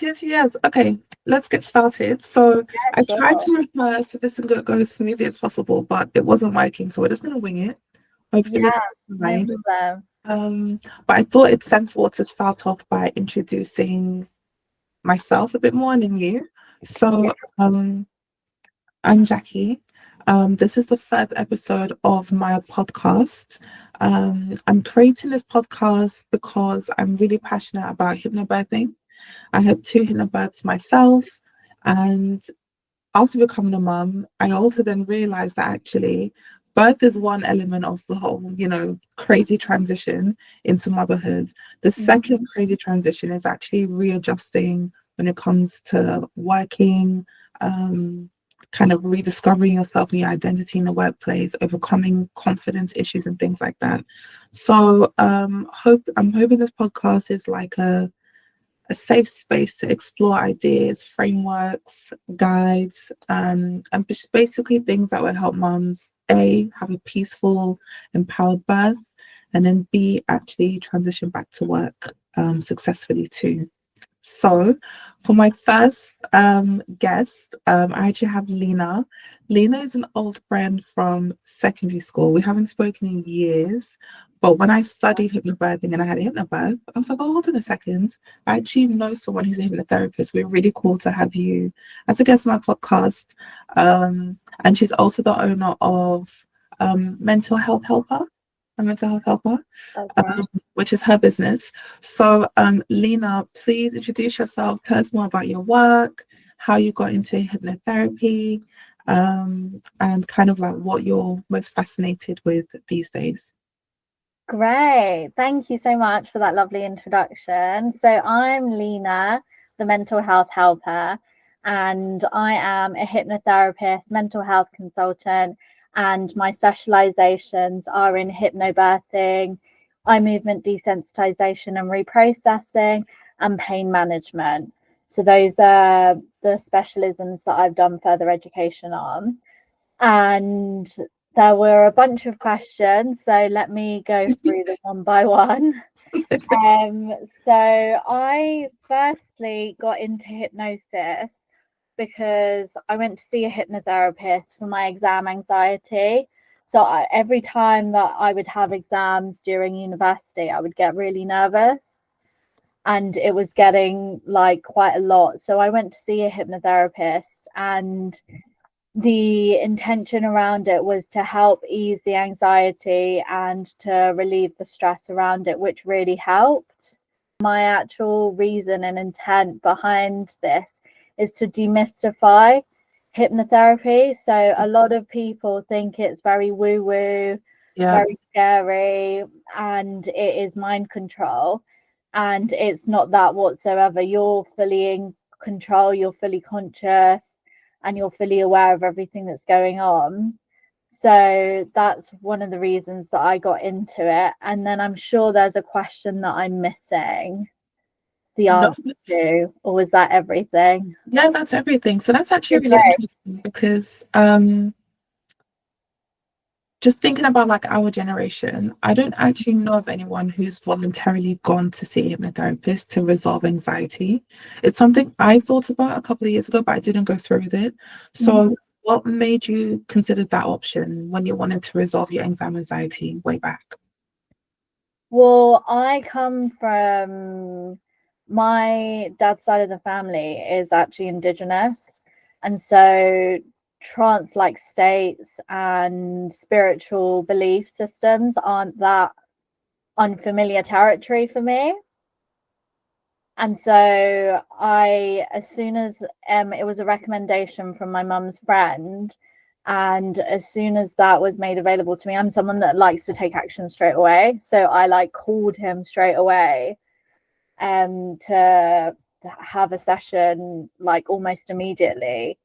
Yes. Okay, let's get started. So I Yeah, tried sure. to rehearse so this can go as smoothly as possible, but it wasn't working. So we're just gonna wing it. Hopefully Yeah, it's no fine. problem. But I thought it's sensible to start off by introducing myself a bit more and then you. Yeah, So I'm Jackie. This is the first episode of my podcast. I'm creating this podcast because I'm really passionate about hypnobirthing. I had two hypnobirths myself, and after becoming a mum, I also then realized that actually birth is one element of the whole, crazy transition into motherhood. The mhm. second crazy transition is actually readjusting when it comes to working, um, kind of rediscovering yourself and your identity in the workplace, overcoming confidence issues and things like that. So I'm hoping this podcast is like a safe space to explore ideas, frameworks, guides, and just basically things that will help moms A, have a peaceful, empowered birth, and then B, actually transition back to work successfully too. So, for my first guest, I actually have Lina. Lina is an old friend from secondary school. We haven't spoken in years, but when I studied hypnobirthing and I had a hypnobirth, I was like, oh, hold on a second. I actually know someone who's a hypnotherapist. We're really cool to have you as a guest on my podcast. And she's also the owner of Mental Health Helper, a mental health helper, That's right. which is her business. So, Lina, please introduce yourself. Tell us more about your work, how you got into hypnotherapy, and kind of like what you're most fascinated with these days. Great. Thank you so much for that lovely introduction. So I'm Lina, the mental health helper, and I am a hypnotherapist, mental health consultant, and my specializations are in hypnobirthing, eye movement desensitization and reprocessing, and pain management. So those are the specialisms that I've done further education on. And there were a bunch of questions, so let me go through them one by one. Um, so I firstly got into hypnosis because I went to see a hypnotherapist for my exam anxiety. So every time that I would have exams during university, I would get really nervous and it was getting like quite a lot. So I went to see a hypnotherapist, and the intention around it was to help ease the anxiety and to relieve the stress around it, which really helped. My actual reason and intent behind this is to demystify hypnotherapy. So a lot of people think it's very woo woo, Yeah. very scary, and it is mind control. And it's not that whatsoever. You're fully in control, you're fully conscious, and you're fully aware of everything that's going on. So that's one of the reasons that I got into it. And then I'm sure there's a question that I'm missing the No, answer to, or was that everything? yeah, that's everything. So that's actually really Okay. interesting because just thinking about like our generation, I don't actually know of anyone who's voluntarily gone to see a hypnotherapist to resolve anxiety. It's something I thought about a couple of years ago, but I didn't go through with it. Mhm. So, what made you consider that option when you wanted to resolve your anxiety way back? Well, I come from my dad's side of the family is actually indigenous. And so trance like states and spiritual belief systems aren't that unfamiliar territory for me. And so as soon as it was a recommendation from my mum's friend, and as soon as that was made available to me, I'm someone that likes to take action straight away. So I like called him straight away to have a session like almost immediately.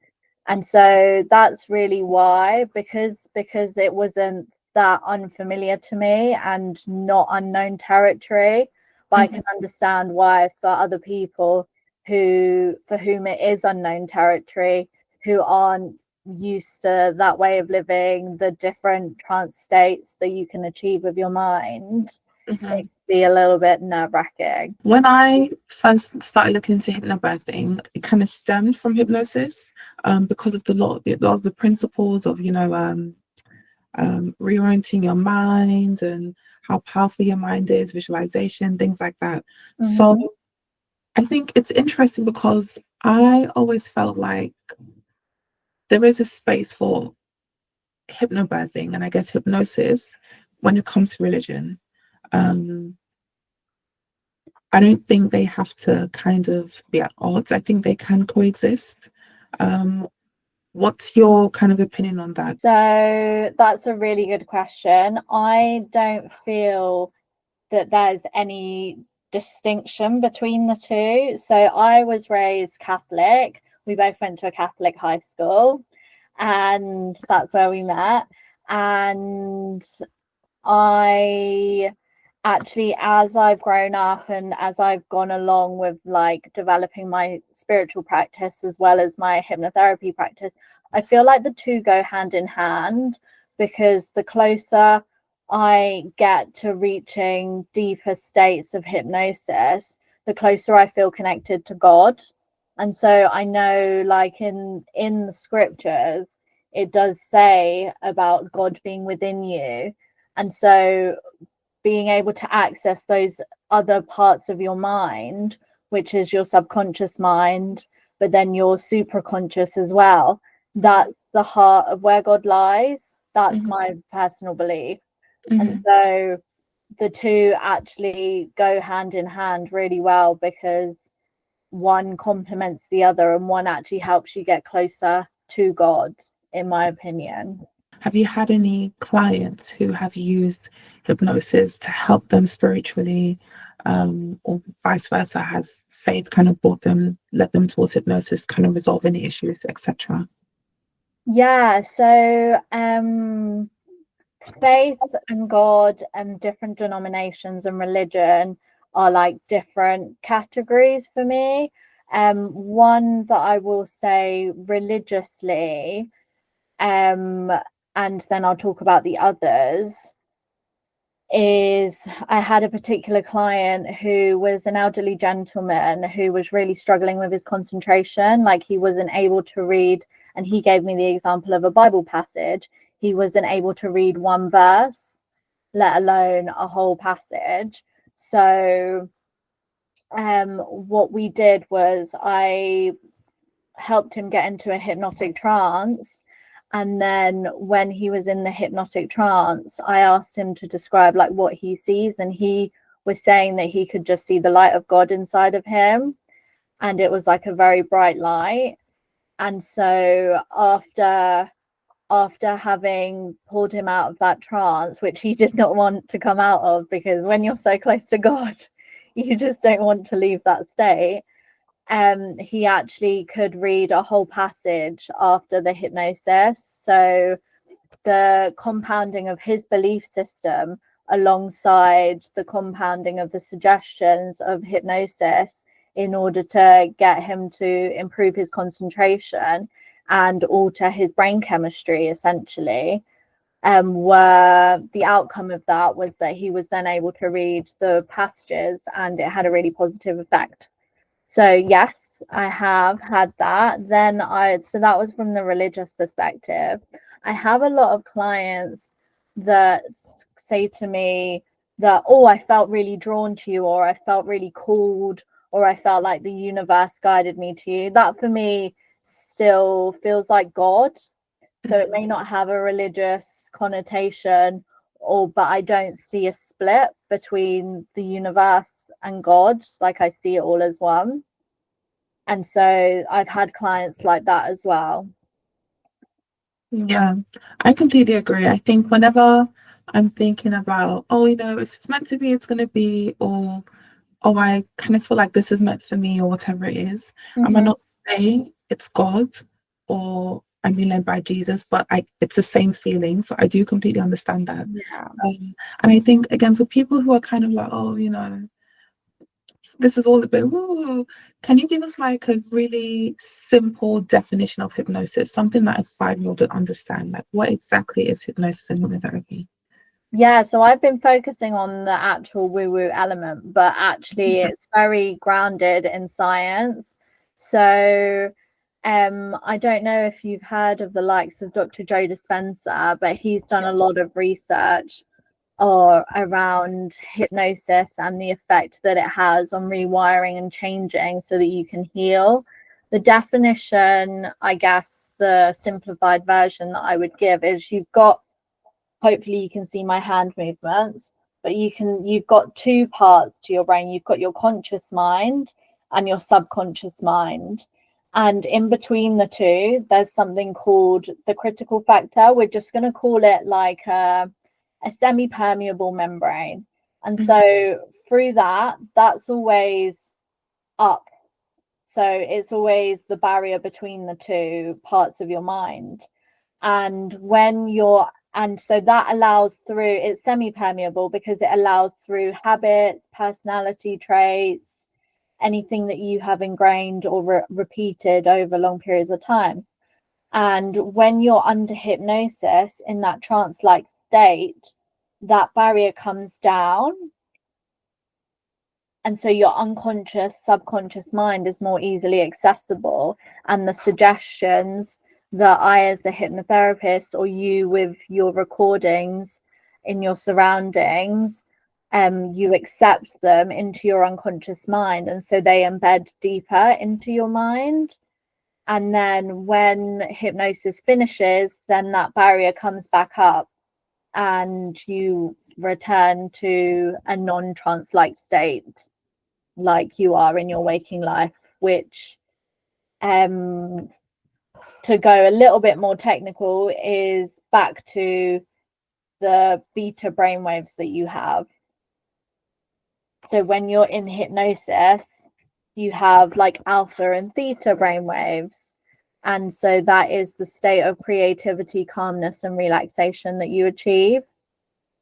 And so that's really why, because it wasn't that unfamiliar to me and not unknown territory. But I Mhm. can understand why for other people for whom it is unknown territory, who aren't used to that way of living, the different trance states that you can achieve with your mind. Mhm. be a little bit nerve-wracking. When I first started looking into hypnobirthing, it kind of stemmed from hypnosis, because of the principles of, reorienting your mind and how powerful your mind is, visualization, things like that. So Mhm. I think it's interesting because I always felt like there is a space for hypnobirthing and I guess hypnosis when it comes to religion. Um, I don't think they have to kind of be at odds. I think they can coexist. Um, what's your kind of opinion on that? So that's a really good question. I don't feel that there's any distinction between the two. So I was raised Catholic. We both went to a Catholic high school, and that's where we met. And I actually, as I've grown up and as I've gone along with like developing my spiritual practice as well as my hypnotherapy practice, I feel like the two go hand in hand, because the closer I get to reaching deeper states of hypnosis, the closer I feel connected to God. And so I know, like in the scriptures, it does say about God being within you. And so being able to access those other parts of your mind, which is your subconscious mind, but then your super conscious as well, that's the heart of where God lies. That's Mhm, my personal belief. And mhm. so the two actually go hand in hand really well, because one complements the other and one actually helps you get closer to God, in my opinion. Have you had any clients who have used hypnosis to help them spiritually, or vice versa? Has faith kind of led them towards hypnosis, kind of resolve any issues, etc.? Yeah, so faith and God and different denominations and religion are like different categories for me. One that I will say religiously, um, and then I'll talk about the others, is I had a particular client who was an elderly gentleman who was really struggling with his concentration. Like, he wasn't able to read, and he gave me the example of a Bible passage. He wasn't able to read one verse, let alone a whole passage. So, what we did was I helped him get into a hypnotic trance. And then when he was in the hypnotic trance, I asked him to describe like what he sees. And he was saying that he could just see the light of God inside of him. And it was like a very bright light. And so after having pulled him out of that trance, which he did not want to come out of, because when you're so close to God, you just don't want to leave that state. He actually could read a whole passage after the hypnosis. So the compounding of his belief system alongside the compounding of the suggestions of hypnosis in order to get him to improve his concentration and alter his brain chemistry, essentially, were the outcome of that was that he was then able to read the passages, and it had a really positive effect. So yes, I have had that. So that was from the religious perspective. I have a lot of clients that say to me that, oh, I felt really drawn to you, or I felt really called, or I felt like the universe guided me to you. That for me still feels like God. So it may not have a religious connotation, or but I don't see a split between the universe and God. Like, I see it all as one. And so I've had clients like that as well. Yeah, I completely agree. I think whenever I'm thinking about, oh, if it's meant to be, it's going to be, or oh, I kind of feel like this is meant for me, or whatever it is, I might Mm-hmm. not say it's God or I'm being led by Jesus, but it's the same feeling. So I do completely understand that. Yeah. And I think, again, for people who are kind of like, oh, this is all a bit, woo, can you give us like a really simple definition of hypnosis, something that a 5-year-old would understand? Like, what exactly is hypnosis and hypnotherapy? Yeah, so I've been focusing on the actual woo-woo element, but actually it's very grounded in science. So I don't know if you've heard of the likes of Dr. Joe Dispenza, but he's done a lot of research or around hypnosis and the effect that it has on rewiring and changing so that you can heal. The definition, I guess, the simplified version that I would give is hopefully you can see my hand movements, but you've got two parts to your brain. You've got your conscious mind and your subconscious mind. And in between the two, there's something called the critical factor. We're just going to call it like a semi-permeable membrane. And so through that's always up. So it's always the barrier between the two parts of your mind. And so that allows through, it's semi-permeable because it allows through habits, personality traits, anything that you have ingrained or repeated over long periods of time. And when you're under hypnosis in that trance-like state, that barrier comes down. And so your unconscious, subconscious mind is more easily accessible. And the suggestions that I, as the hypnotherapist, or you with your recordings in your surroundings, you accept them into your unconscious mind. And so they embed deeper into your mind. And then when hypnosis finishes, then that barrier comes back up and you return to a non-trance like state like you are in your waking life, which to go a little bit more technical is back to the beta brainwaves that you have. So when you're in hypnosis, you have like alpha and theta brainwaves. And so that is the state of creativity, calmness, and relaxation that you achieve.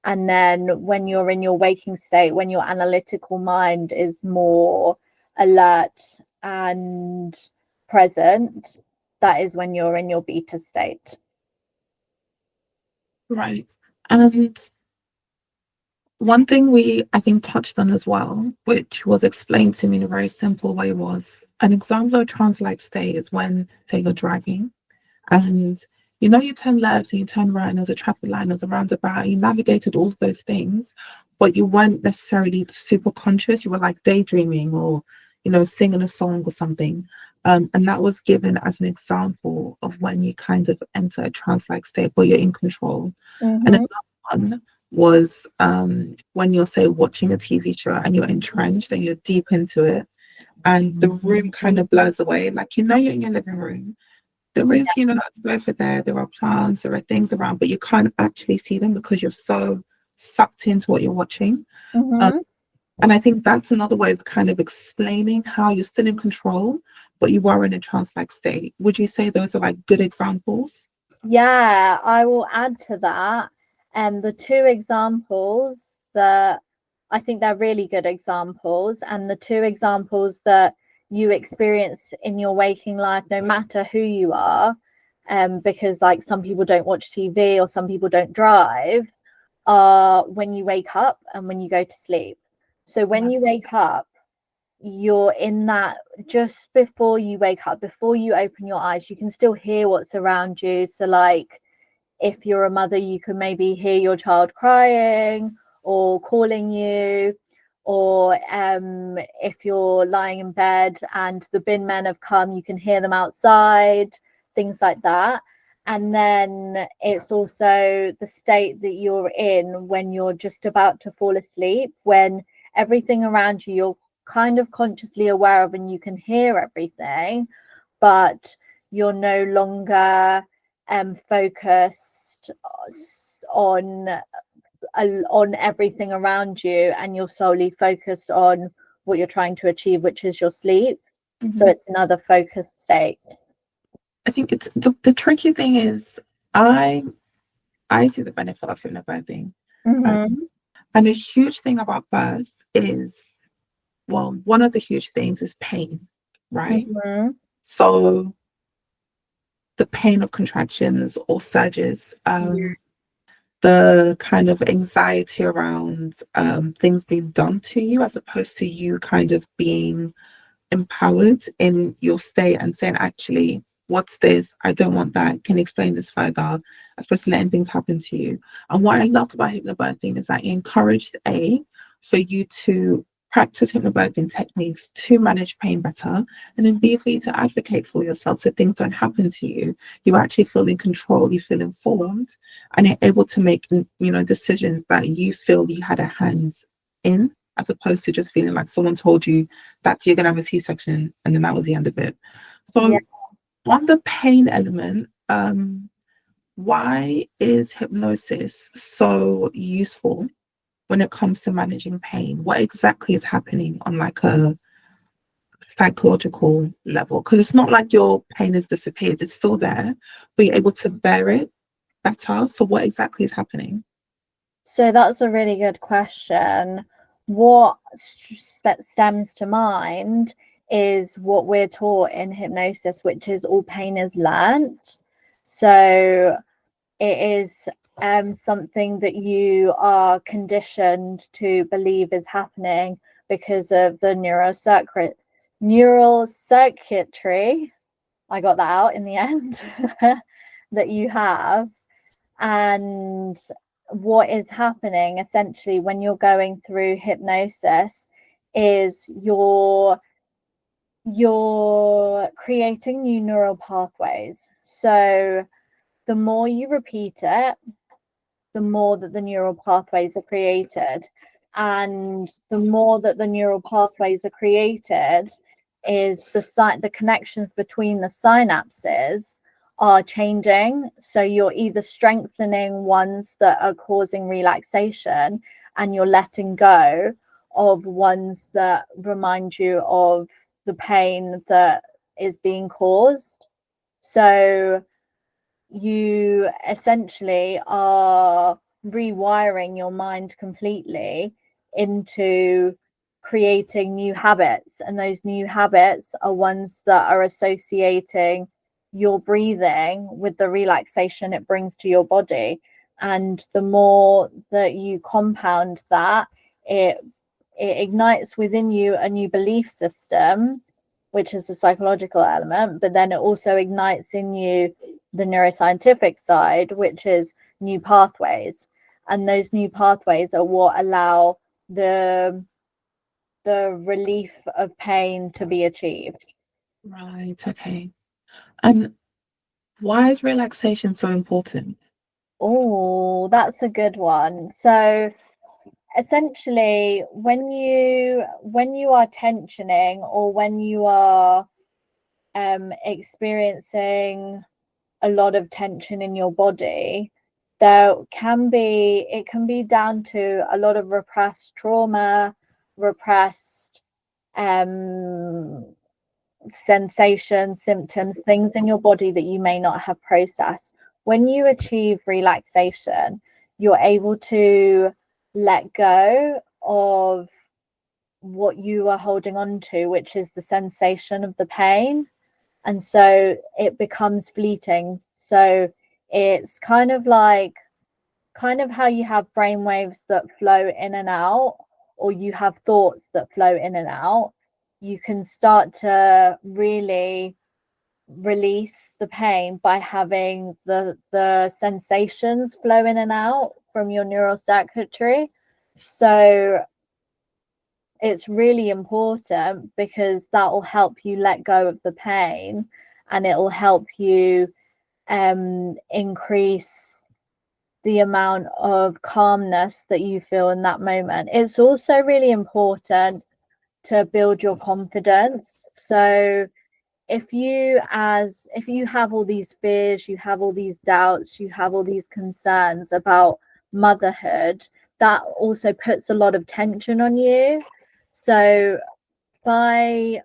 And then when you're in your waking state, when your analytical mind is more alert and present, that is when you're in your beta state. Right. And one thing I think touched on as well, which was explained to me in a very simple way, was an example of a trance-like state is when, say, you're driving and you turn left and you turn right and there's a traffic light, there's a roundabout, you navigated all of those things, but you weren't necessarily super conscious. You were like daydreaming or, singing a song or something. And that was given as an example of when you kind of enter a trance-like state where you're in control. And another one was when you're, say, watching a TV show and you're entrenched and you're deep into it and the room kind of blurs away. Like, you're in your living room. There is, a sofa there are plants, there are things around, but you can't actually see them because you're so sucked into what you're watching. And I think that's another way of kind of explaining how you're still in control, but you are in a trance-like state. Would you say those are like good examples? Yeah, I will add to that. The two examples that I think they're really good examples, and the two examples that you experience in your waking life, no matter who you are, because like some people don't watch TV or some people don't drive, are when you wake up and when you go to sleep. So when you wake up, you're in that just before you wake up, before you open your eyes, you can still hear what's around you. So like if you're a mother, you can maybe hear your child crying or calling you, or if you're lying in bed and the bin men have come, you can hear them outside, things like that. And then it's also the state that you're in when you're just about to fall asleep, when everything around you you're kind of consciously aware of and you can hear everything, but you're no longer focused on everything around you, and you're solely focused on what you're trying to achieve, which is your sleep. So it's another focused state. I think it's the tricky thing is I see the benefit of hypnobirthing. And a huge thing about birth is, well, one of the huge things is pain, right? So the pain of contractions or surges. the kind of anxiety around things being done to you, as opposed to you kind of being empowered in your state and saying, actually, what's this? I don't want that. Can you explain this further? As opposed to letting things happen to you. And what I loved about hypnobirthing is that it encouraged for you to practice hypnobirthing techniques to manage pain better, and then B, for you to advocate for yourself so things don't happen to you. You actually feel in control, you feel informed, and you're able to make, decisions that you feel you had a hand in, as opposed to just feeling like someone told you that you're going to have a C-section and then that was the end of it. Yeah. So on the pain element, why is hypnosis so useful when it comes to managing pain? What exactly is happening on like a psychological level? Because it's not like your pain has disappeared, it's still there, but you're able to bear it better. So what exactly is happening? So that's a really good question. What stems to mind is what we're taught in hypnosis, which is all pain is learnt. So it is something that you are conditioned to believe is happening because of the neural circuitry. I got that out in the end. That you have. And what is happening essentially when you're going through hypnosis is you're creating new neural pathways. So the more you repeat it, the more that the neural pathways are created. And the more that the neural pathways are created is the connections between the synapses are changing. So you're either strengthening ones that are causing relaxation and you're letting go of ones that remind you of the pain that is being caused. So you essentially are rewiring your mind completely into creating new habits, and those new habits are ones that are associating your breathing with the relaxation it brings to your body. And the more that you compound that, it ignites within you a new belief system, which is the psychological element, but then it also ignites in you the neuroscientific side, which is new pathways. And those new pathways are what allow the relief of pain to be achieved. Right, okay. And why is relaxation so important? Oh, that's a good one. So essentially when you are tensioning, or when you are experiencing a lot of tension in your body, it can be down to a lot of repressed trauma, repressed um sensations, symptoms, things in your body that you may not have processed. When you achieve relaxation, you're able to let go of what you are holding on to, which is the sensation of the pain. And so it becomes fleeting. So it's kind of how you have brain waves that flow in and out, or you have thoughts that flow in and out. You can start to really release the pain by having the sensations flow in and out from your neural circuitry. So it's really important because that will help you let go of the pain, and it will help you increase the amount of calmness that you feel in that moment. It's also really important to build your confidence. So if you have all these fears, you have all these doubts, you have all these concerns about motherhood, that also puts a lot of tension on you. So by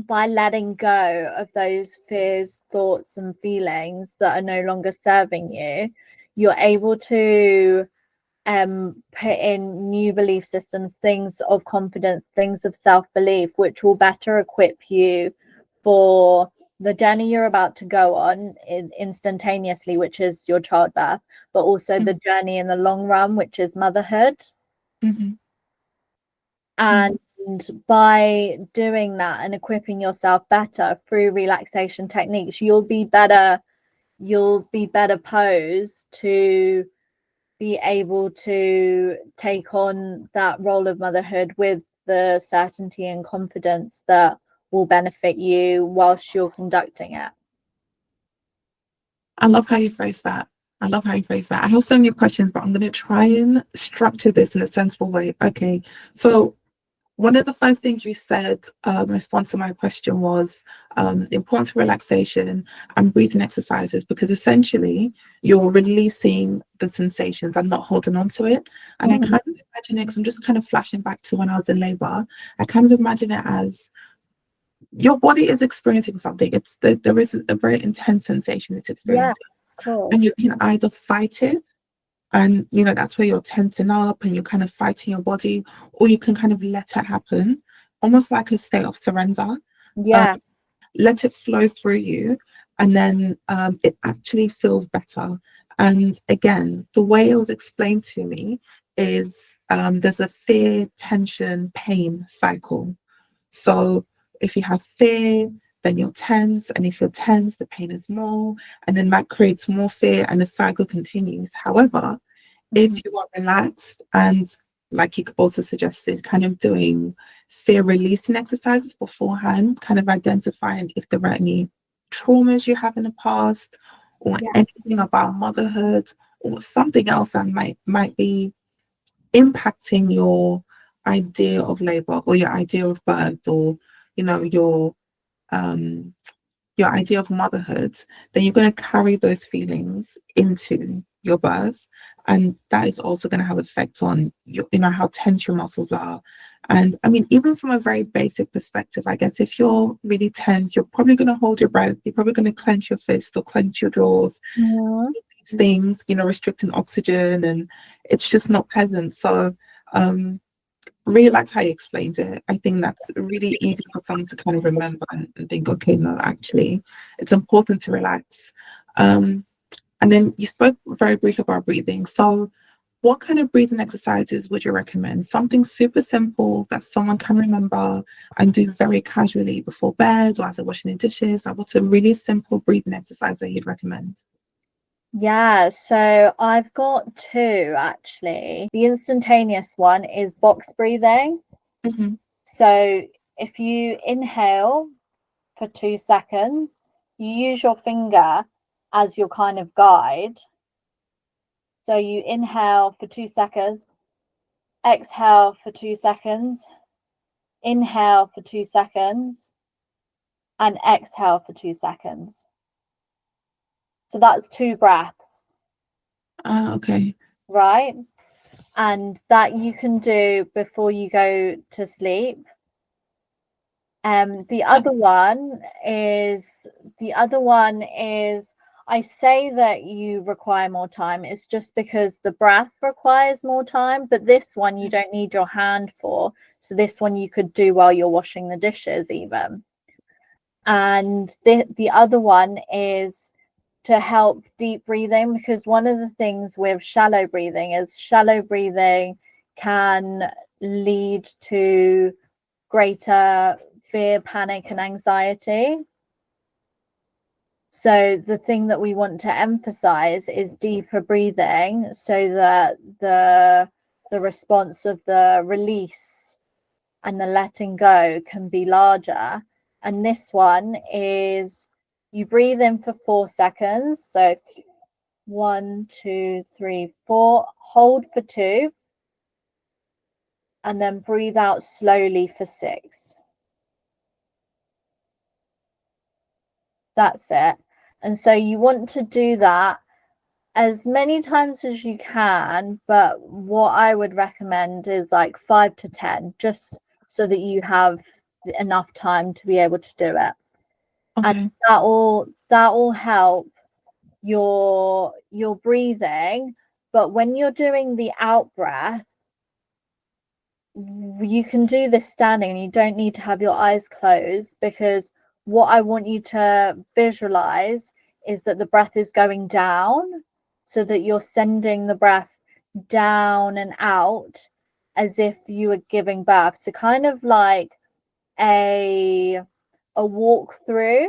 letting go of those fears, thoughts, and feelings that are no longer serving you, you're able to put in new belief systems, things of confidence, things of self-belief, which will better equip you for the journey you're about to go on instantaneously, which is your childbirth, but also the journey in the long run, which is motherhood. Mm-hmm. And by doing that and equipping yourself better through relaxation techniques, you'll be better posed to be able to take on that role of motherhood with the certainty and confidence that will benefit you whilst you're conducting it. I love how you phrase that. I love how you phrase that. I have so many questions, but I'm going to try and structure this in a sensible way. Okay. So one of the first things you said in response to my question was the importance of relaxation and breathing exercises, because essentially you're releasing the sensations and not holding on to it. And I kind of imagine it, because I'm just kind of flashing back to when I was in labor. I kind of imagine it as your body is experiencing something. There is a very intense sensation it's Yeah, experiencing, of course. and you can either fight it, and that's where you're tensing up and you're kind of fighting your body, or you can kind of let it happen, almost like a state of surrender. Yeah. Let it flow through you, and then it actually feels better. And again, the way it was explained to me is there's a fear, tension, pain cycle. So if you have fear, then you're tense, and if you're tense, the pain is more, and then that creates more fear, and the cycle continues. However, if you are relaxed and, like you also suggested, kind of doing fear releasing exercises beforehand, kind of identifying if there are any traumas you have in the past, or anything about motherhood, or something else that might be impacting your idea of labor, or your idea of birth, or um your idea of motherhood, then you're going to carry those feelings into your birth. And that is also going to have effect on how tense your muscles are. And I mean, even from a very basic perspective, I guess if you're really tense, you're probably going to hold your breath. You're probably going to clench your fist or clench your jaws. These things, restricting oxygen, and it's just not pleasant. So, really liked how you explained it. I think that's really easy for someone to kind of remember and think, okay, no, actually, it's important to relax. And then you spoke very briefly about breathing. So what kind of breathing exercises would you recommend? Something super simple that someone can remember and do very casually before bed or as they're washing the dishes. Like, what's a really simple breathing exercise that you'd recommend? Yeah, so I've got two actually. The instantaneous one is box breathing. So if you inhale for 2 seconds, you use your finger as your kind of guide. So you inhale for 2 seconds, exhale for 2 seconds, inhale for 2 seconds, and exhale for 2 seconds. So that's 2 breaths. Okay. Right? And that you can do before you go to sleep. The other one is I say that you require more time. It's just because the breath requires more time, but this one you don't need your hand for. So this one you could do while you're washing the dishes even. And the other one is to help deep breathing, because one of the things with shallow breathing can lead to greater fear, panic, and anxiety. So the thing that we want to emphasize is deeper breathing, so that the response of the release and the letting go can be larger. And this one is you breathe in for 4 seconds. So 1, 2, 3, 4. Hold for 2. And then breathe out slowly for 6. That's it. And so you want to do that as many times as you can, but what I would recommend is like 5 to 10, just so that you have enough time to be able to do it. Okay. And that will help your breathing. But when you're doing the out breath, you can do this standing, and you don't need to have your eyes closed, because what I want you to visualize is that the breath is going down, so that you're sending the breath down and out as if you were giving birth. So kind of like a walkthrough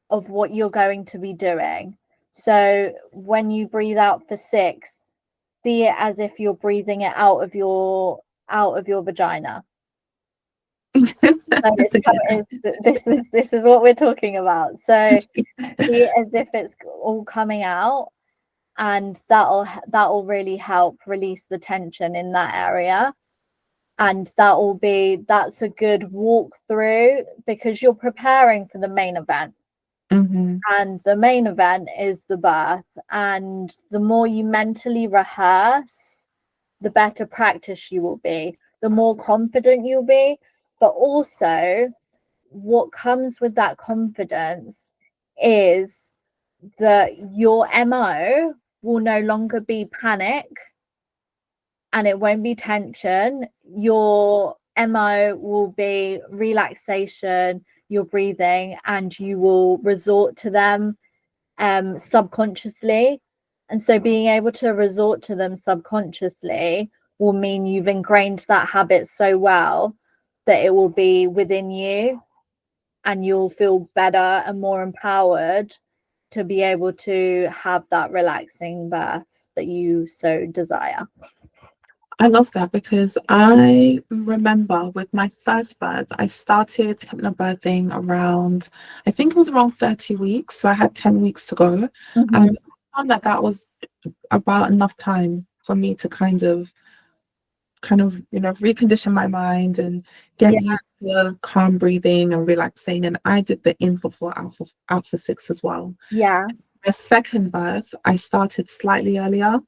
of what you're going to be doing. So when you breathe out for 6, see it as if you're breathing it out of your vagina. So this is what we're talking about. So see it as if it's all coming out, and that'll really help release the tension in that area. And that's a good walkthrough, because you're preparing for the main event. Mm-hmm. And the main event is the birth. And the more you mentally rehearse, the better practice you will be, the more confident you'll be. But also, what comes with that confidence is that your MO will no longer be panic, and it won't be tension. Your MO will be relaxation, your breathing, and you will resort to them subconsciously. And so being able to resort to them subconsciously will mean you've ingrained that habit so well that it will be within you, and you'll feel better and more empowered to be able to have that relaxing birth that you so desire. I love that, because I remember with my first birth, I started hypnobirthing around, I think it was around 30 weeks. So I had 10 weeks to go. Mm-hmm. And I found that was about enough time for me to kind of recondition my mind and get used to calm breathing and relaxing. And I did the in for 4, out for 6 as well. Yeah. My second birth, I started slightly earlier,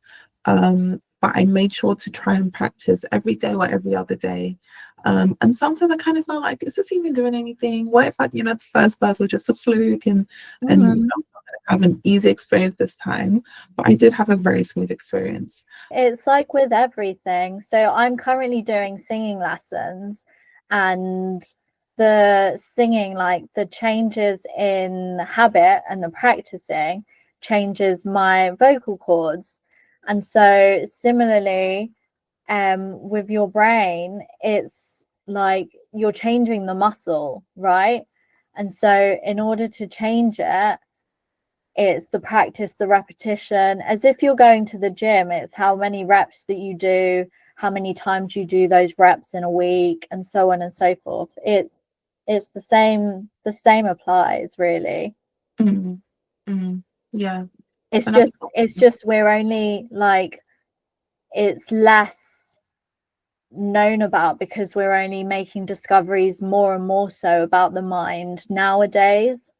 but I made sure to try and practice every day or every other day. And sometimes I kind of felt like, is this even doing anything? What if the first birth was just a fluke, and I'm not going to have an easy experience this time? But I did have a very smooth experience. It's like with everything. So I'm currently doing singing lessons, and the singing, like the changes in habit and the practicing changes my vocal cords. And so similarly, with your brain, it's like you're changing the muscle, right? And so in order to change it, it's the practice, the repetition, as if you're going to the gym. It's how many reps that you do, how many times you do those reps in a week, and so on and so forth. It's the same applies, really. Mm, yeah. It's And just we're only like, it's less known about because we're only making discoveries more and more so about the mind nowadays.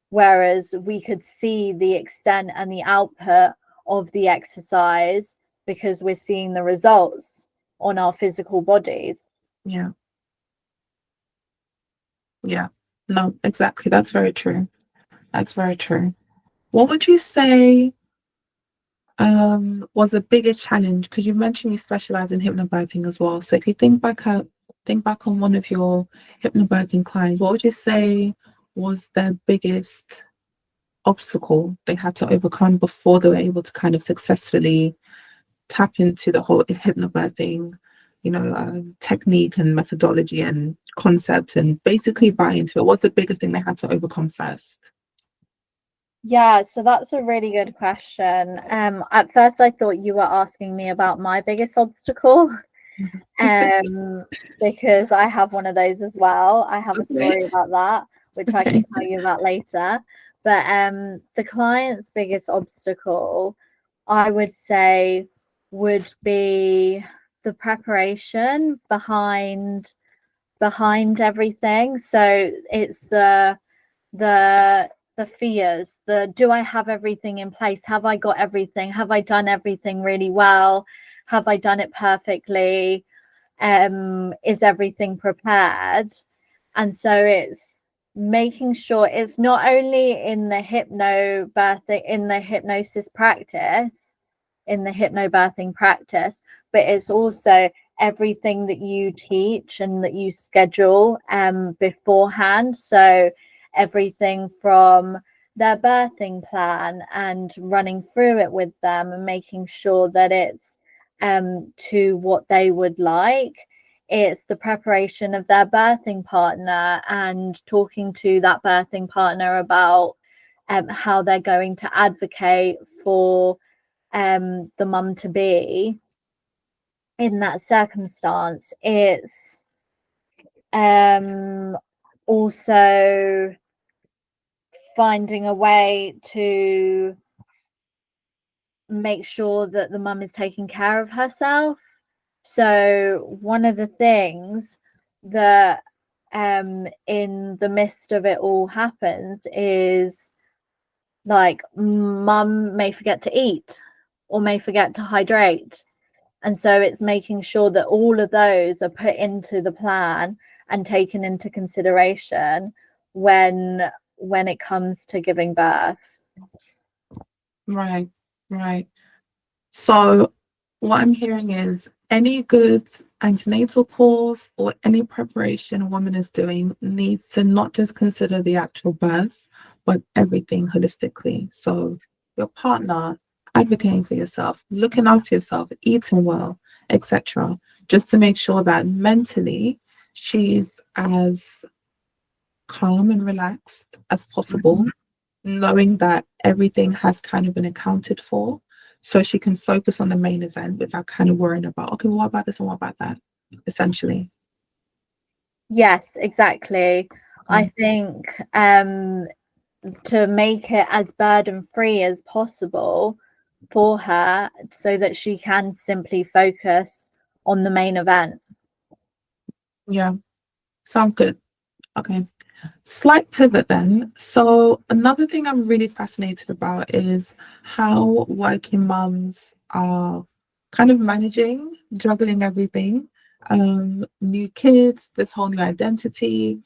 Whereas we could see the extent and the output of the exercise because we're seeing the results on our physical bodies. Yeah. Yeah. No, exactly. That's very true. That's very true. What would you say was the biggest challenge? Because you've mentioned you specialize in hypnobirthing as well. So if you think back on one of your hypnobirthing clients, what would you say was their biggest obstacle they had to overcome before they were able to kind of successfully tap into the whole hypnobirthing, technique and methodology and concept, and basically buy into it? What's the biggest thing they had to overcome first? Yeah, so that's a really good question. At first I thought you were asking me about my biggest obstacle. Because I have one of those as well. I have a story about that, which I can tell you about later. But the client's biggest obstacle, I would say, would be the preparation behind everything. So it's the fears, the do I have everything in place? Have I got everything? Have I done everything really well? Have I done it perfectly? Is everything prepared? And so it's making sure it's not only in the hypnobirthing, in the hypnosis practice, in the hypnobirthing practice, but it's also everything that you teach and that you schedule beforehand. So everything from their birthing plan and running through it with them and making sure that it's to what they would like. It's the preparation of their birthing partner and talking to that birthing partner about how they're going to advocate for the mum to be in that circumstance. It's also finding a way to make sure that the mum is taking care of herself. So one of the things that in the midst of it all happens is, like, mum may forget to eat or may forget to hydrate. And so it's making sure that all of those are put into the plan and taken into consideration when it comes to giving birth. Right, right. So what I'm hearing is any good antenatal pause or any preparation a woman is doing needs to not just consider the actual birth, but everything holistically. So your partner, advocating for yourself, looking after yourself, eating well, etc. Just to make sure that mentally she's as calm and relaxed as possible, knowing that everything has kind of been accounted for, so she can focus on the main event without kind of worrying about, okay, well, what about this and what about that, essentially. Yes, exactly. I think to make it as burden free as possible for her so that she can simply focus on the main event. Yeah, sounds good. Okay. Slight pivot then. So another thing I'm really fascinated about is how working mums are kind of managing, juggling everything. New kids, this whole new identity,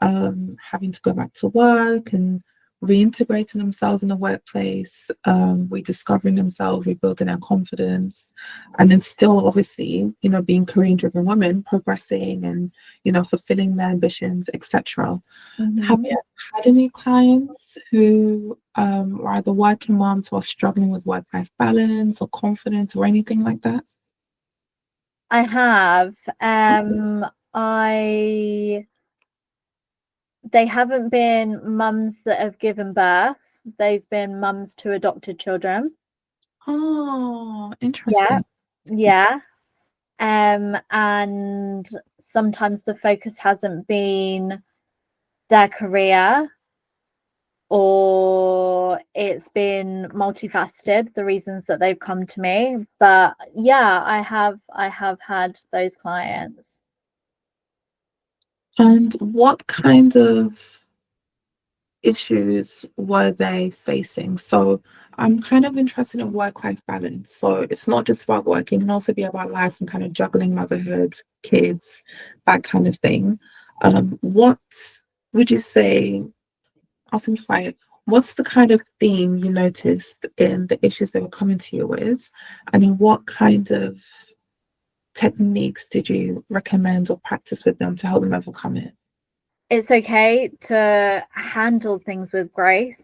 having to go back to work and reintegrating themselves in the workplace, rediscovering themselves, rebuilding their confidence, and then still obviously, being career-driven women, progressing and, fulfilling their ambitions, etc. Have you had any clients who are either working moms who are struggling with work-life balance or confidence or anything like that? I have. They haven't been mums that have given birth. They've been mums to adopted children. Oh, Yeah, interesting. yeah. And sometimes the focus hasn't been their career, or it's been multifaceted, the reasons that they've come to me. But yeah, I have had those clients. And what kind of issues were they facing? So I'm kind of interested in work-life balance. So it's not just about work, it can also be about life and kind of juggling motherhood, kids, that kind of thing. What would you say, I'll simplify it, what's the kind of theme you noticed in the issues they were coming to you with? And in what kind of techniques did you recommend or practice with them to help them overcome it? It's okay to handle things with grace.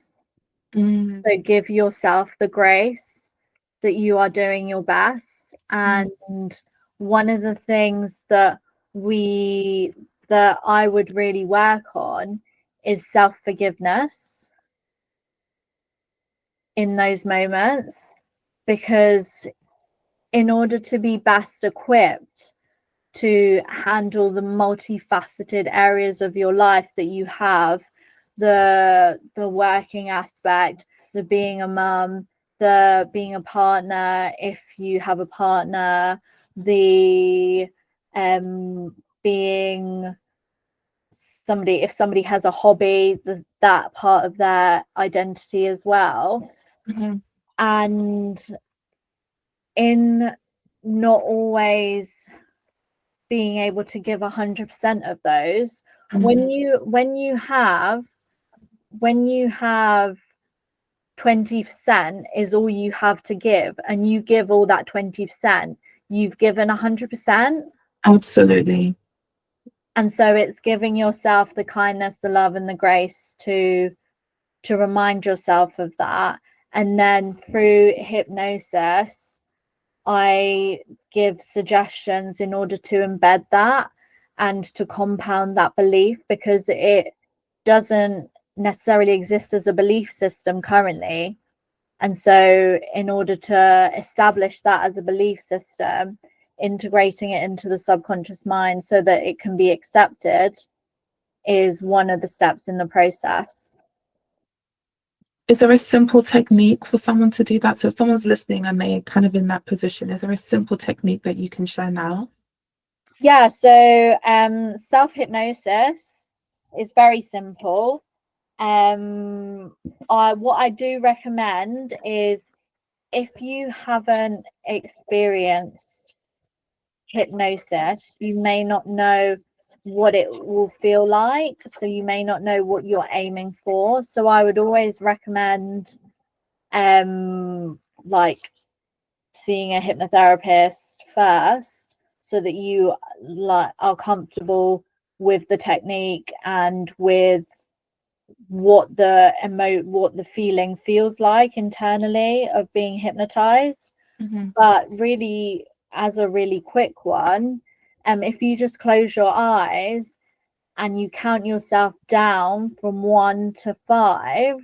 Mm, So give yourself the grace that you are doing your best. mm, And one of the things that I would really work on is self-forgiveness in those moments, because in order to be best equipped to handle the multifaceted areas of your life that you have, the working aspect, the being a mum, the being a partner if you have a partner, the being somebody, if somebody has a hobby, that part of their identity as well. mhm, And in not always being able to give 100% of those, mhm. when you have 20% is all you have to give, and you give all that 20%, you've given 100%. Absolutely. And so it's giving yourself the kindness, the love, and the grace to remind yourself of that. And then through hypnosis, I give suggestions in order to embed that and to compound that belief, because it doesn't necessarily exist as a belief system currently. And so in order to establish that as a belief system, integrating it into the subconscious mind so that it can be accepted is one of the steps in the process. Is there a simple technique for someone to do that? So if someone's listening and they're kind of in that position, is there a simple technique that you can share now? Yeah, so self-hypnosis is very simple. What I do recommend is, if you haven't experienced hypnosis, you may not know what it will feel like, so you may not know what you're aiming for. So I would always recommend like seeing a hypnotherapist first, so that you are comfortable with the technique and with what the feeling feels like internally of being hypnotized. But really, as a really quick one, if you just close your eyes and you count yourself down from 1 to 5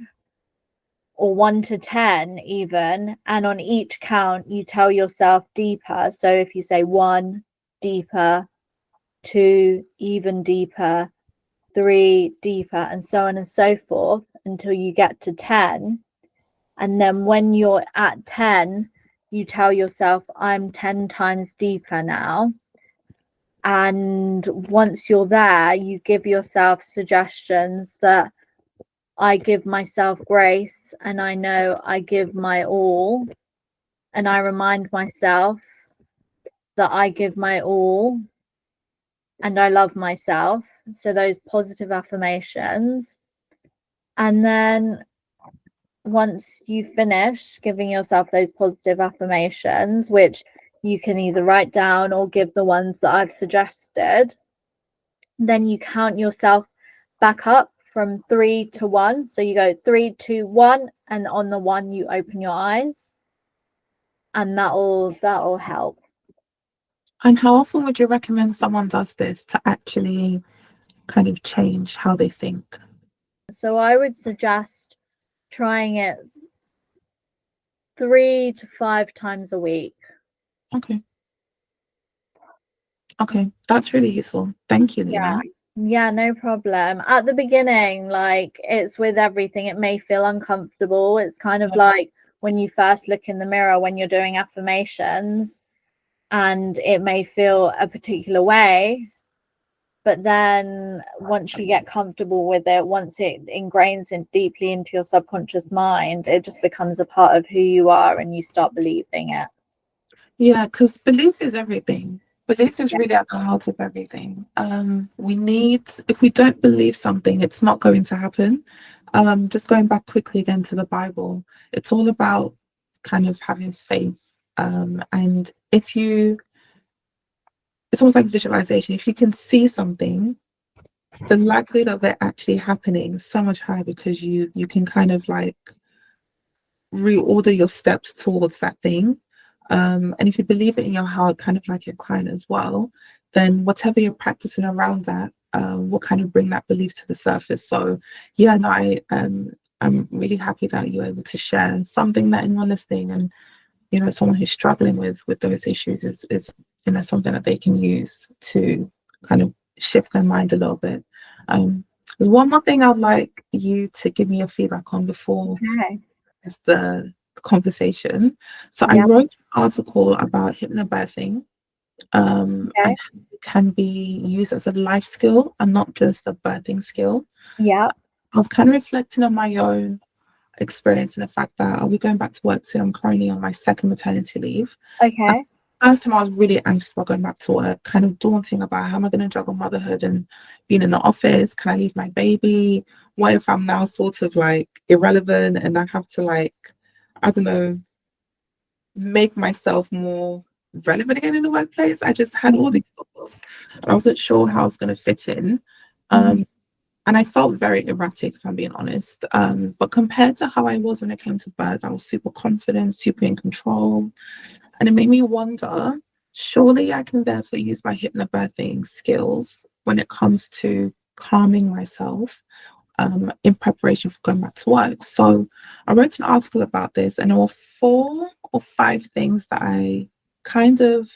or 1 to 10 even, and on each count you tell yourself deeper. So if you say 1, deeper, 2, even deeper, 3, deeper, and so on and so forth until you get to 10. And then when you're at 10, you tell yourself, I'm 10 times deeper now. And once you're there, you give yourself suggestions that I give myself grace, and I know I give my all. And I remind myself that I give my all and I love myself. So those positive affirmations. And then once you finish giving yourself those positive affirmations, which you can either write down or give the ones that I've suggested, then you count yourself back up from 3 to 1. So you go 3, 2, 1, and on the 1 you open your eyes, and that'll help. And how often would you recommend someone does this to actually kind of change how they think? So I would suggest trying it 3 to 5 times a week. Okay. Okay, that's really useful. Thank you, Lina. Yeah, no problem. At the beginning, like, it's with everything, it may feel uncomfortable. It's kind of like when you first look in the mirror when you're doing affirmations, and it may feel a particular way. But then once you get comfortable with it, once it ingrains in deeply into your subconscious mind, it just becomes a part of who you are and you start believing it. Yeah, because belief is everything. Belief is really at the heart of everything. If we don't believe something, it's not going to happen. Just going back quickly again to the Bible, it's all about kind of having faith. And it's almost like visualization. If you can see something, the likelihood of it actually happening is so much higher, because you can kind of like reorder your steps towards that thing. And if you believe it in your heart, kind of like your client as well, then whatever you're practicing around that will kind of bring that belief to the surface. So yeah, no, I'm really happy that you're able to share something that anyone listening, and someone who's struggling with those issues, is something that they can use to kind of shift their mind a little bit. There's one more thing I'd like you to give me your feedback on before the conversation. So I wrote an article about hypnobirthing, and how it can be used as a life skill and not just a birthing skill. Yeah. I was kind of reflecting on my own experience and the fact that I'll be going back to work soon. I'm currently on my second maternity leave. Okay. First time I was really anxious about going back to work, kind of daunting about how am I going to juggle motherhood and being in the office? Can I leave my baby? What if I'm now sort of like irrelevant and I have to, like, I don't know, make myself more relevant again in the workplace? I just had all these thoughts. house. I wasn't sure how I was going to fit in. And I felt very erratic, if I'm being honest. But compared to how I was when it came to birth, I was super confident, super in control. And it made me wonder, surely I can therefore use my hypnobirthing skills when it comes to calming myself in preparation for going back to work. So I wrote an article about this, and there were 4 or 5 things that I kind of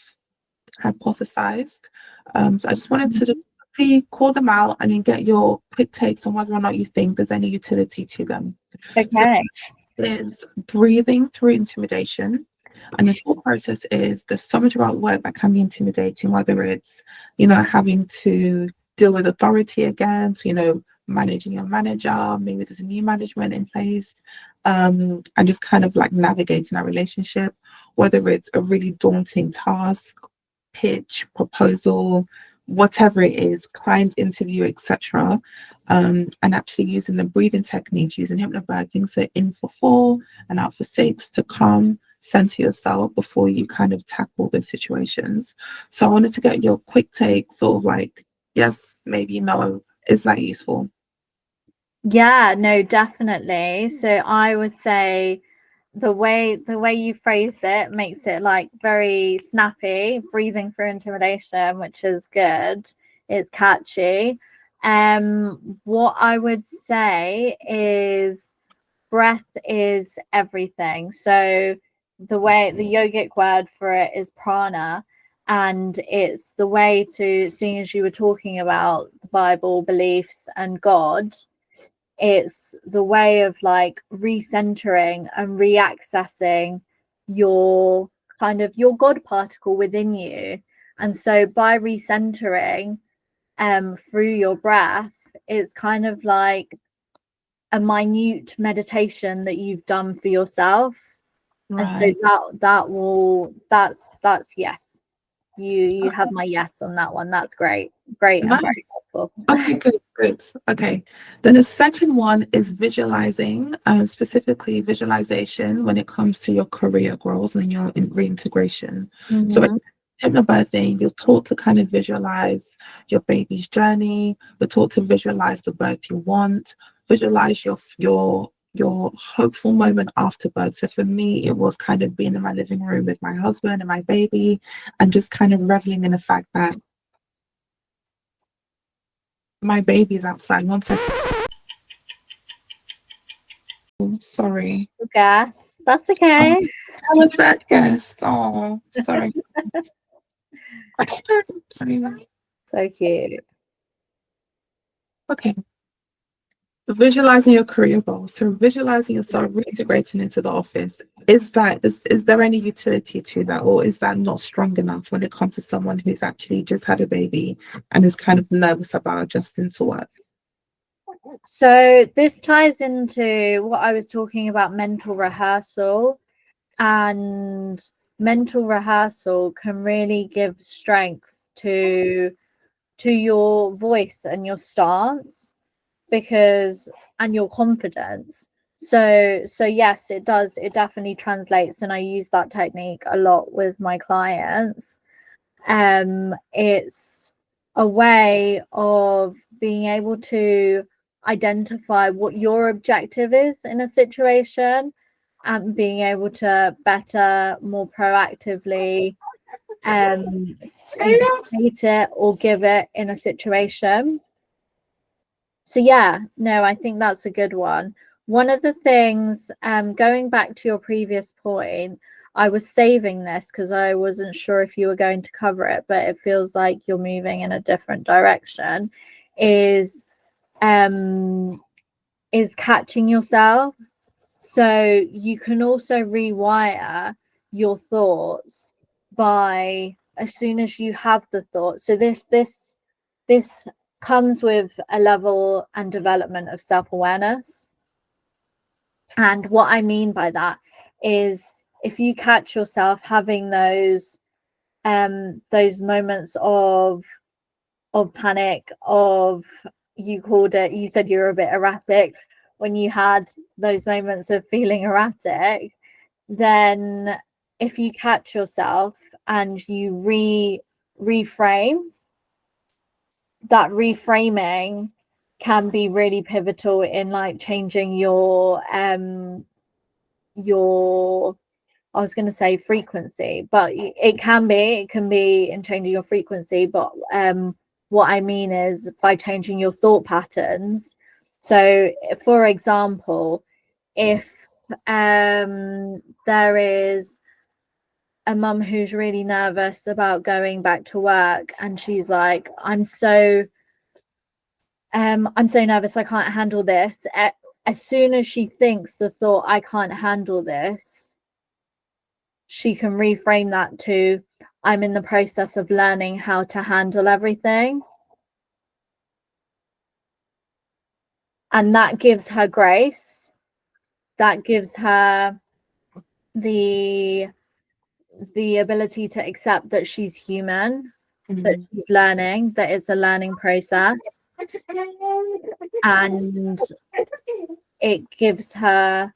hypothesized. So I just wanted to just quickly call them out and then get your quick takes on whether or not you think there's any utility to them. Okay. Is breathing through intimidation. And the thought process is there's so much about work that can be intimidating, whether it's, having to deal with authority again, so, managing your manager, maybe there's a new management in place, and just kind of like navigating that relationship, whether it's a really daunting task, pitch, proposal, whatever it is, client interview, etc. And actually using the breathing techniques, using hypnobirthing, so in for 4 and out for 6 to calm, center yourself before you kind of tackle those situations. So I wanted to get your quick take, sort of like, yes, maybe no, is that useful? Yeah, no, definitely. So I would say the way you phrased it makes it like very snappy, breathing through intimidation, which is good. It's catchy. What I would say is breath is everything. So the yogic word for it is prana, and it's the way to, seeing as you were talking about the Bible, beliefs, and God, it's the way of like recentering and reaccessing your your God particle within you. And so by recentering through your breath, it's kind of like a minute meditation that you've done for yourself. And so Right. that's yes. You have my yes on that one. That's great. Great and Nice. very helpful. Okay, good. Okay. Then the second one is visualizing, specifically visualization when it comes to your career growth and your reintegration. So Mhm. hypnobirthing, you're taught to kind of visualize your baby's journey. You're taught to visualize the birth you want, visualize your hopeful moment after birth. So for me, it was kind of being in my living room with my husband and my baby and just kind of reveling in the fact that my baby's outside. One second. Sorry. Gas. That's Oh, okay. how was that guest? Oh, sorry. Okay. Sorry. So cute. Okay. Visualizing your career goals. So visualizing yourself reintegrating into the office. Is there any utility to that, or is that not strong enough when it comes to someone who's actually just had a baby and is kind of nervous about adjusting to work? So this ties into what I was talking about, mental rehearsal. And mental rehearsal can really give strength to your voice and your stance, because and your confidence. So yes, it does, it definitely translates, and I use that technique a lot with my clients. It's a way of being able to identify what your objective is in a situation, and being able to better, more proactively either state it or give it in a situation. So yeah, no, I think that's a good one. One of the things, going back to your previous point, I was saving this because I wasn't sure if you were going to cover it, but it feels like you're moving in a different direction, um is catching yourself. So you can also rewire your thoughts by, as soon as you have the thought. So this comes with a level and development of self-awareness. And what I mean by that is, if you catch yourself having those moments of panic, of, you said you were a bit erratic, when you had those moments of feeling erratic, then if you catch yourself and you reframe that reframing can be really pivotal in like changing your I was going to say frequency, but it can be in changing your frequency. But what I mean is by changing your thought patterns. So, for example, if there is a mum who's really nervous about going back to work, and she's like, I'm so nervous, I can't handle this. As soon as she thinks the thought, I can't handle this, she can reframe that to, I'm in the process of learning how to handle everything. And that gives her grace. That gives her the ability to accept that she's human, that she's learning, that it's a learning process. And it gives her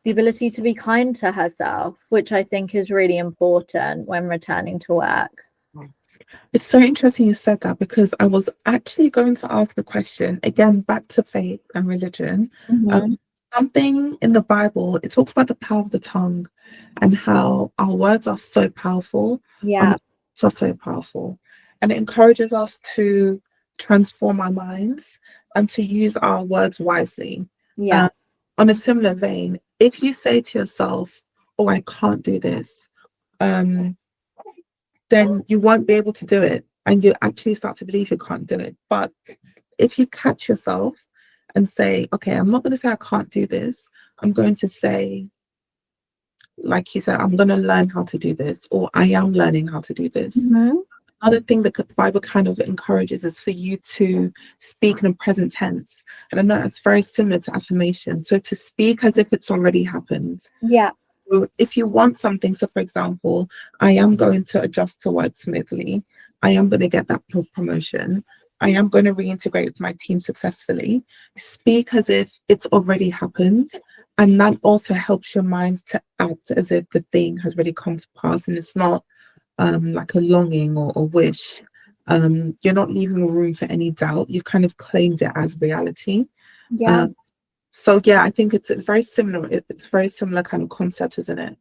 the ability to be kind to herself, which I think is really important when returning to work. It's so interesting you said that, because I was actually going to ask a question, again, back to faith and religion. Something in the Bible, it talks about the power of the tongue and how our words are so powerful. Yeah. So powerful. And it encourages us to transform our minds and to use our words wisely. Yeah. On a similar vein, if you say to yourself, oh, I can't do this, then you won't be able to do it, and you actually start to believe you can't do it. But if you catch yourself and say, okay, I'm not going to say I can't do this, I'm going to say, like you said, I'm going to learn how to do this, or I am learning how to do this. Another thing that the Bible kind of encourages is for you to speak in the present tense. And I know that's very similar to affirmation. So to speak as if it's already happened. Yeah. If you want something, so for example, I am going to adjust to work smoothly, I am going to get that promotion, I am going to reintegrate with my team successfully, speak as if it's already happened. And that also helps your mind to act as if the thing has really come to pass, and it's not like a longing or a wish. You're not leaving room for any doubt. You've kind of claimed it as reality. Yeah. So yeah, I think it's very similar. It's very similar kind of concept, isn't it?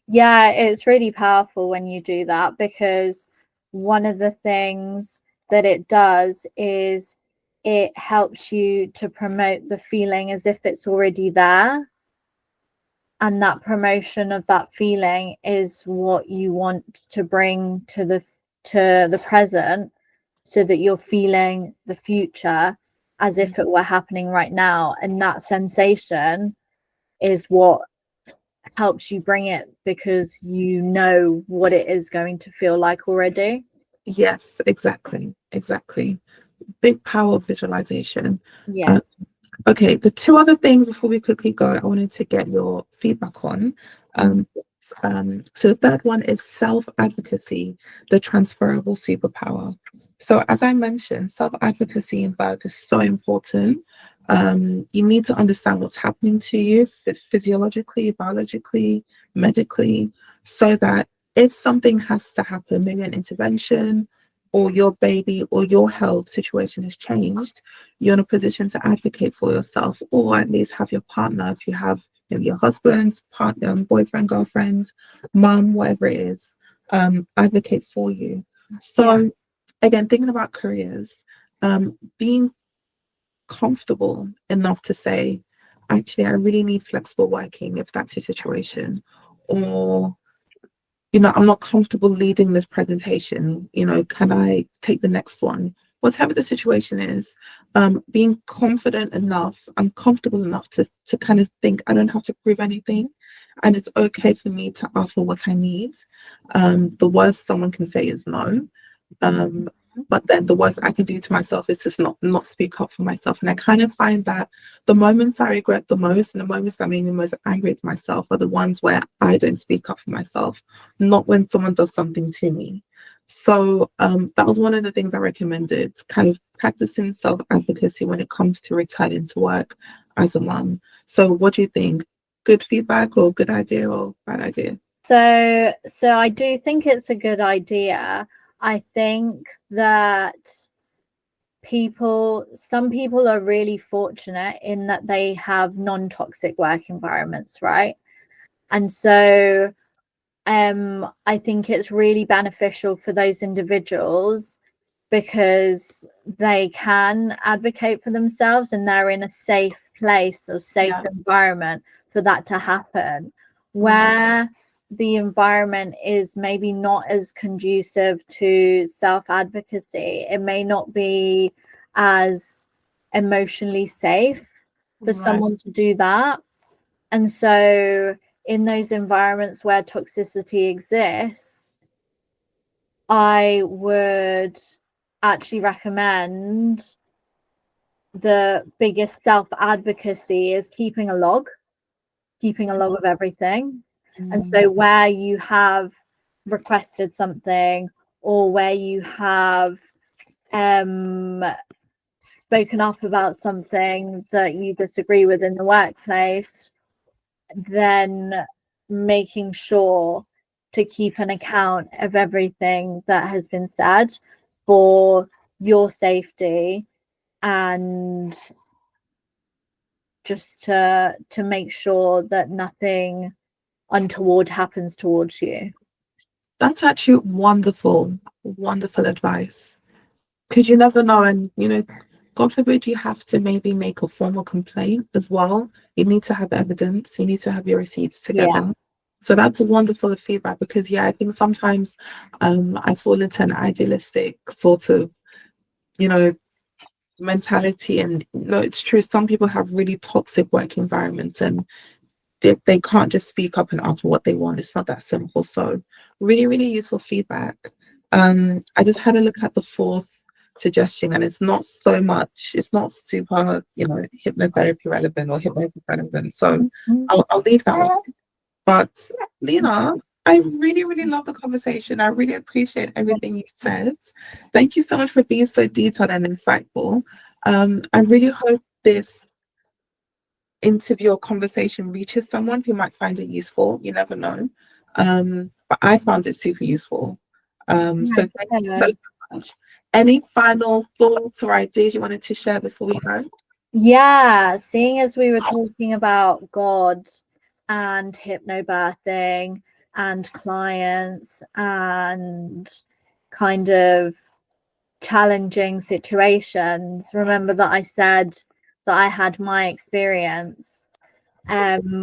Yeah, it's really powerful when you do that, because one of the things that it does is it helps you to promote the feeling as if it's already there. And that promotion of that feeling is what you want to bring to the present, so that you're feeling the future as if it were happening right now. And that sensation is what helps you bring it, because you know what it is going to feel like already. Yes, exactly. Big power of visualization. Yeah. Okay, the two other things before we quickly go, I wanted to get your feedback on. So the third one is self-advocacy, the transferable superpower. So as I mentioned, self-advocacy in birth is so important. You need to understand what's happening to you physiologically, biologically, medically, so that if something has to happen, maybe an intervention, or your baby or your health situation has changed, you're in a position to advocate for yourself, or at least have your partner, if you have maybe your husband, partner, boyfriend, girlfriend, mum, whatever it is, advocate for you. So again, thinking about careers, being comfortable enough to say, actually, I really need flexible working if that's your situation, or I'm not comfortable leading this presentation, can I take the next one? Whatever the situation is, being confident enough, I'm comfortable enough to kind of think I don't have to prove anything, and it's okay for me to offer what I need. The worst someone can say is no. But then the worst I can do to myself is just not speak up for myself. And I kind of find that the moments I regret the most and the moments that make me most angry at myself are the ones where I don't speak up for myself, not when someone does something to me. So that was one of the things I recommended, kind of practicing self-advocacy when it comes to returning to work as a mum. So what do you think? Good feedback, or good idea, or bad idea? So I do think it's a good idea. I think that some people are really fortunate in that they have non-toxic work environments, right? And so I think it's really beneficial for those individuals because they can advocate for themselves and they're in a safe place or safe environment for that to happen. Where the environment is maybe not as conducive to self-advocacy, it may not be as emotionally safe for someone to do that. And so in those environments where toxicity exists, I would actually recommend the biggest self-advocacy is keeping a log of everything. And so where you have requested something or where you have spoken up about something that you disagree with in the workplace, then making sure to keep an account of everything that has been said for your safety and just to make sure that nothing untoward happens towards you. That's actually wonderful, wonderful advice. Because you never know, and God forbid you have to maybe make a formal complaint as well. You need to have evidence, you need to have your receipts together. Yeah. So that's wonderful feedback because I think sometimes I fall into an idealistic sort of, mentality. And no, it's true, some people have really toxic work environments and they can't just speak up and ask what they want. It's not that simple. So really, really useful feedback. I just had a look at the fourth suggestion and it's not super, hypnotherapy relevant or hypnotherapy relevant. So I'll leave that one. But Lina, I really, really love the conversation. I really appreciate everything you said. Thank you so much for being so detailed and insightful. I really hope this interview or conversation reaches someone who might find it useful. You never know. But I found it super useful. So thank you so much. Any final thoughts or ideas you wanted to share before we go? Yeah, seeing as we were talking about God and hypnobirthing and clients and kind of challenging situations, remember that I said that I had my experience. My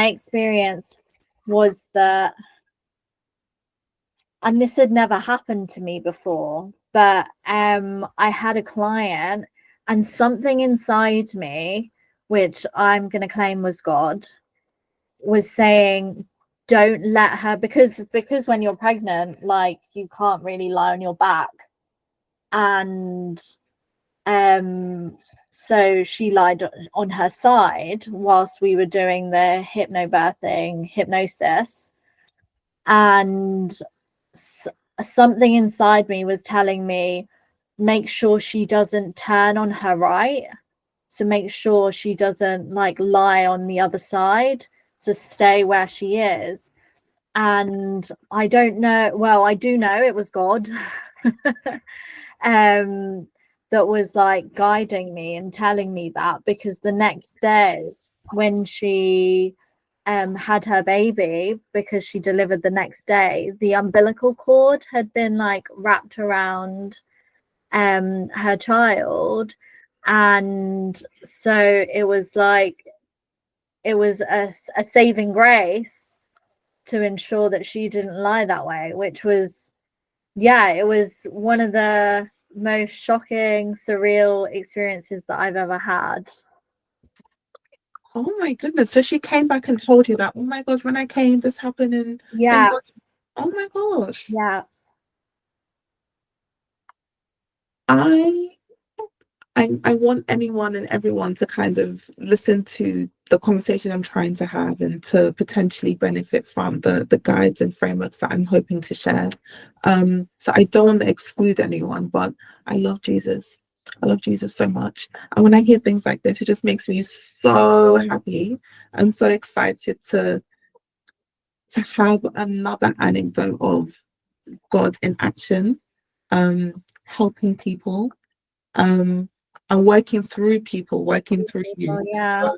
experience was that, and this had never happened to me before, but I had a client and something inside me, which I'm going to claim was God, was saying, don't let her, because when you're pregnant, like, you can't really lie on your back. And so she lied on her side whilst we were doing the hypnobirthing hypnosis, and something inside me was telling me, make sure she doesn't turn on her right, so make sure she doesn't lie on the other side, so stay where she is. And I don't know, well, I do know it was God that was guiding me and telling me that, because the next day when she had her baby, because she delivered the next day, the umbilical cord had been wrapped around her child, and so it was a saving grace to ensure that she didn't lie that way, which was, it was one of the most shocking, surreal experiences that I've ever had. Oh my goodness. So she came back and told you that, oh my gosh, when I came, this happened and Yeah. Oh my gosh. Yeah. I want anyone and everyone to kind of listen to the conversation I'm trying to have and to potentially benefit from the guides and frameworks that I'm hoping to share. So I don't want to exclude anyone, but I love Jesus. I love Jesus so much. And when I hear things like this, it just makes me so happy. I'm so excited to have another anecdote of God in action. helping people, and working through people, working through you. Yeah. So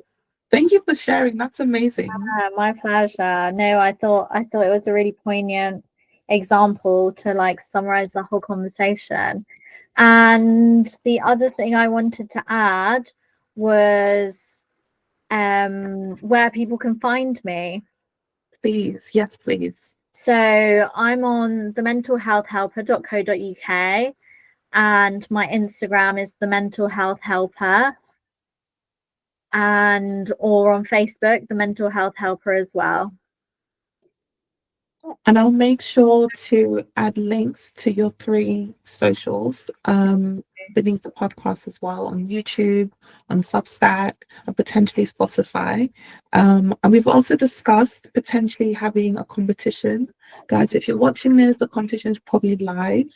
thank you for sharing. That's amazing. My pleasure. No, I thought it was a really poignant example to like summarize the whole conversation. And the other thing I wanted to add was where people can find me. Please, yes, please. So I'm on thementalhealthhelper.co.uk and my Instagram is the mental health helper, and or on Facebook, the mental health helper as well. And I'll make sure to add links to your 3 socials beneath the podcast as well, on YouTube, on Substack, and potentially Spotify. And we've also discussed potentially having a competition. Guys, if you're watching this, the competition is probably live.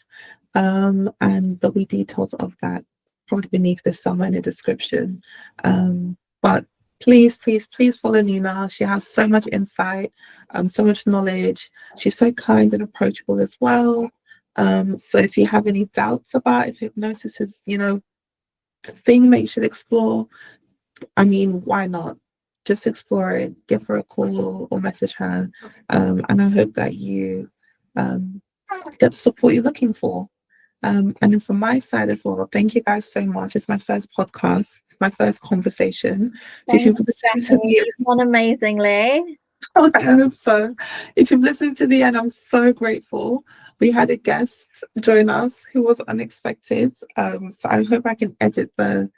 And there'll be details of that probably beneath this somewhere in the description. But please, please, please follow Lina. She has so much insight, so much knowledge. She's so kind and approachable as well. So if you have any doubts about if hypnosis is, a thing that you should explore, I mean, why not? Just explore it, give her a call or message her. And I hope that you get the support you're looking for. And then from my side as well, thank you guys so much. It's my first podcast, my first conversation. So if Thank you've you, listened to Becky. the You've done amazingly. I hope so. If you've listened to the end, I'm so grateful. We had a guest join us who was unexpected. So I hope I can edit the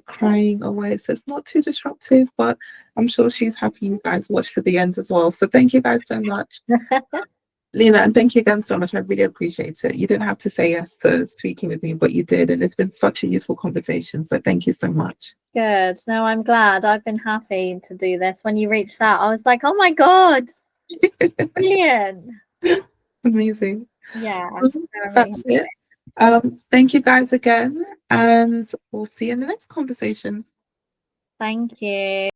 crying away so it's not too disruptive, but I'm sure she's happy you guys watched to the end as well. So thank you guys so much. Lina, and thank you again so much. I really appreciate it. You didn't have to say yes to speaking with me, but you did, and it's been such a useful conversation. So thank you so much. Good. No, I'm glad. I've been happy to do this. When you reached out, I was like, oh my God, brilliant. Amazing. Yeah. That's it. Thank you guys again, and we'll see you in the next conversation. Thank you.